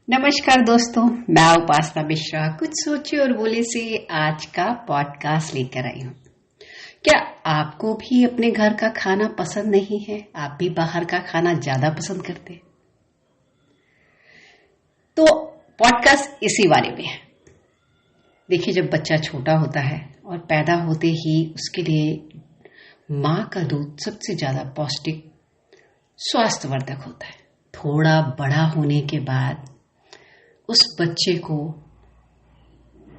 नमस्कार दोस्तों, मैं उपासना मिश्रा कुछ सोचे और बोले से आज का पॉडकास्ट लेकर आई हूँ। क्या आपको भी अपने घर का खाना पसंद नहीं है? आप भी बाहर का खाना ज्यादा पसंद करते हैं? तो पॉडकास्ट इसी बारे में है। देखिए, जब बच्चा छोटा होता है और पैदा होते ही उसके लिए माँ का दूध सबसे ज्यादा पौष्टिक स्वास्थ्यवर्धक होता है। थोड़ा बड़ा होने के बाद उस बच्चे को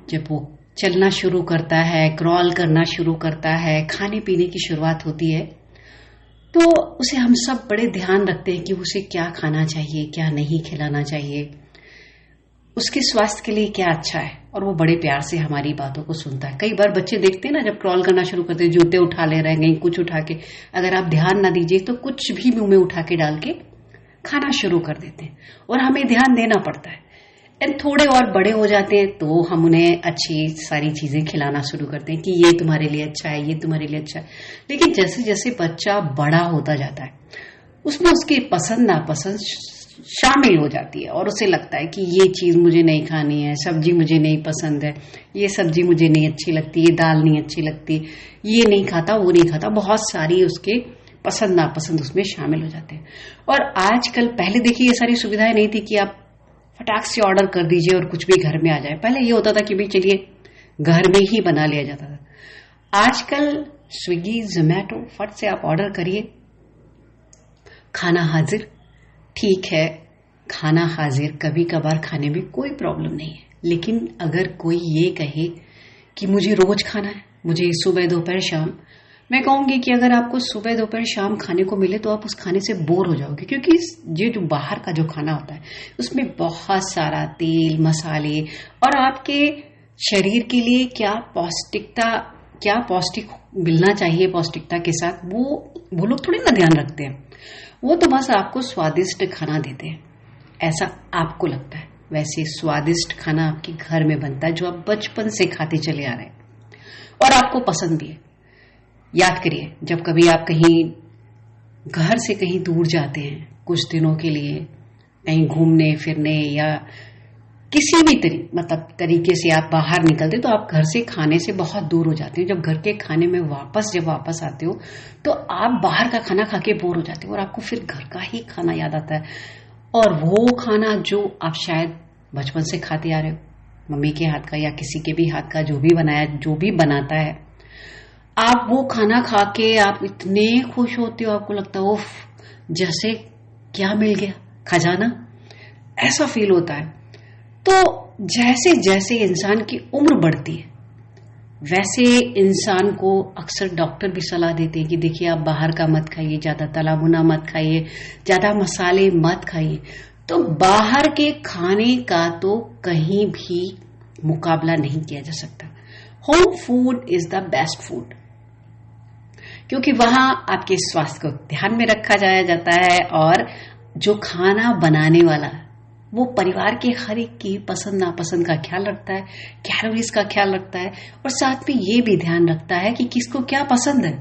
जब वो चलना शुरू करता है, क्रॉल करना शुरू करता है, खाने पीने की शुरुआत होती है, तो उसे हम सब बड़े ध्यान रखते हैं कि उसे क्या खाना चाहिए, क्या नहीं खिलाना चाहिए, उसके स्वास्थ्य के लिए क्या अच्छा है, और वो बड़े प्यार से हमारी बातों को सुनता है। कई बार बच्चे देखते हैं ना, जब क्रॉल करना शुरू करते हैं, जूते उठा ले रहे हैं, कुछ उठा के, अगर आप ध्यान ना दीजिए तो कुछ भी मुंह में उठा के डाल के खाना शुरू कर देते हैं और हमें ध्यान देना पड़ता है। एंड थोड़े और बड़े हो जाते हैं तो हम उन्हें अच्छी सारी चीजें खिलाना शुरू करते हैं कि ये तुम्हारे लिए अच्छा है, ये तुम्हारे लिए अच्छा है। लेकिन जैसे जैसे बच्चा बड़ा होता जाता है उसमें उसकी पसंद नापसंद शामिल हो जाती है और उसे लगता है कि ये चीज मुझे नहीं खानी है, सब्जी मुझे नहीं पसंद है, ये सब्जी मुझे नहीं अच्छी लगती, ये दाल नहीं अच्छी लगती, ये नहीं खाता, वो नहीं खाता। बहुत सारी उसके पसंद नापसंद उसमें शामिल हो जाते हैं। और आजकल, पहले देखिए ये सारी सुविधाएं नहीं थी कि आप फटाक से ऑर्डर कर दीजिए और कुछ भी घर में आ जाए। पहले ये होता था कि भाई चलिए घर में ही बना लिया जाता था। आजकल स्विगी, जोमैटो, फट से आप ऑर्डर करिए, खाना हाजिर। ठीक है, खाना हाजिर कभी कभार खाने में कोई प्रॉब्लम नहीं है, लेकिन अगर कोई ये कहे कि मुझे रोज खाना है, मुझे सुबह दोपहर शाम, मैं कहूंगी कि अगर आपको सुबह दोपहर शाम खाने को मिले तो आप उस खाने से बोर हो जाओगे, क्योंकि ये जो बाहर का जो खाना होता है उसमें बहुत सारा तेल, मसाले, और आपके शरीर के लिए क्या पौष्टिक मिलना चाहिए पौष्टिकता के साथ, वो लोग थोड़ी ना ध्यान रखते हैं। वो तो बस आपको स्वादिष्ट खाना देते हैं, ऐसा आपको लगता है। वैसे स्वादिष्ट खाना आपके घर में बनता है जो आप बचपन से खाते चले आ रहे हैं और आपको पसंद भी है। याद करिए, जब कभी आप कहीं घर से कहीं दूर जाते हैं कुछ दिनों के लिए, कहीं घूमने फिरने या किसी भी तरीके से आप बाहर निकलते, तो आप घर से खाने से बहुत दूर हो जाते हैं। जब घर के खाने में जब वापस आते हो तो आप बाहर का खाना खा के बोर हो जाते हो और आपको फिर घर का ही खाना याद आता है। और वो खाना जो आप शायद बचपन से खाते आ रहे हो, मम्मी के हाथ का या किसी के भी हाथ का, जो भी बनाता है, आप वो खाना खा के आप इतने खुश होते हो, आपको लगता है ओफ, जैसे क्या मिल गया, खजाना, ऐसा फील होता है। तो जैसे जैसे इंसान की उम्र बढ़ती है वैसे इंसान को अक्सर डॉक्टर भी सलाह देते हैं कि देखिए, आप बाहर का मत खाइए, ज्यादा तला भुना मत खाइए, ज्यादा मसाले मत खाइए। तो बाहर के खाने का तो कहीं भी मुकाबला नहीं किया जा सकता। Home food is the best food, क्योंकि वहां आपके स्वास्थ्य को ध्यान में रखा जाता है और जो खाना बनाने वाला वो परिवार के हर एक की पसंद नापसंद का ख्याल रखता है, कैलोरीज का ख्याल रखता है, और साथ में ये भी ध्यान रखता है कि किसको क्या पसंद है।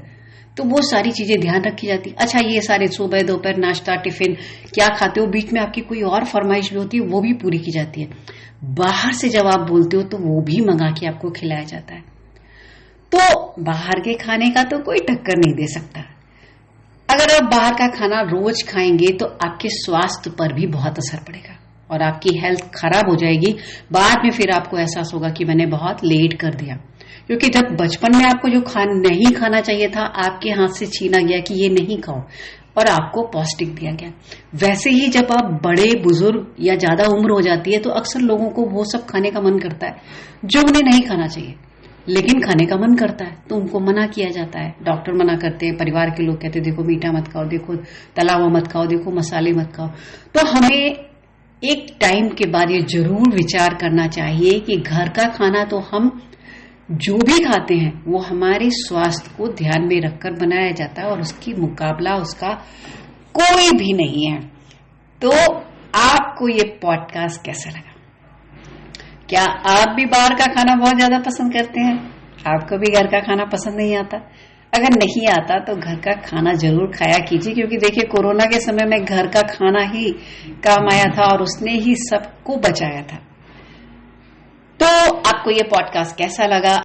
तो वो सारी चीजें ध्यान रखी जाती। अच्छा, ये सारे सुबह दोपहर नाश्ता टिफिन क्या खाते हो, बीच में आपकी कोई और फरमाइश भी होती है, वो भी पूरी की जाती है। बाहर से जब आप बोलते हो तो वो भी मंगा के आपको खिलाया जाता है। तो बाहर के खाने का तो कोई टक्कर नहीं दे सकता। अगर आप बाहर का खाना रोज खाएंगे तो आपके स्वास्थ्य पर भी बहुत असर पड़ेगा और आपकी हेल्थ खराब हो जाएगी। बाद में फिर आपको एहसास होगा कि मैंने बहुत लेट कर दिया, क्योंकि जब बचपन में आपको जो नहीं खाना चाहिए था आपके हाथ से छीना गया कि ये नहीं खाओ और आपको पौष्टिक दिया गया। वैसे ही जब आप बड़े बुजुर्ग या ज्यादा उम्र हो जाती है तो अक्सर लोगों को वो सब खाने का मन करता है जो उन्हें नहीं खाना चाहिए, लेकिन खाने का मन करता है तो उनको मना किया जाता है। डॉक्टर मना करते हैं, परिवार के लोग कहते हैं देखो मीठा मत खाओ, देखो तला हुआ मत खाओ, देखो मसाले मत खाओ। तो हमें एक टाइम के बाद ये जरूर विचार करना चाहिए कि घर का खाना तो हम जो भी खाते हैं वो हमारे स्वास्थ्य को ध्यान में रखकर बनाया जाता है और उसकी मुकाबला उसका कोई भी नहीं है। तो आपको ये पॉडकास्ट कैसा लगा? क्या आप भी बाहर का खाना बहुत ज्यादा पसंद करते हैं? आपको भी घर का खाना पसंद नहीं आता? अगर नहीं आता तो घर का खाना जरूर खाया कीजिए, क्योंकि देखिए कोरोना के समय में घर का खाना ही काम आया था और उसने ही सबको बचाया था। तो आपको ये पॉडकास्ट कैसा लगा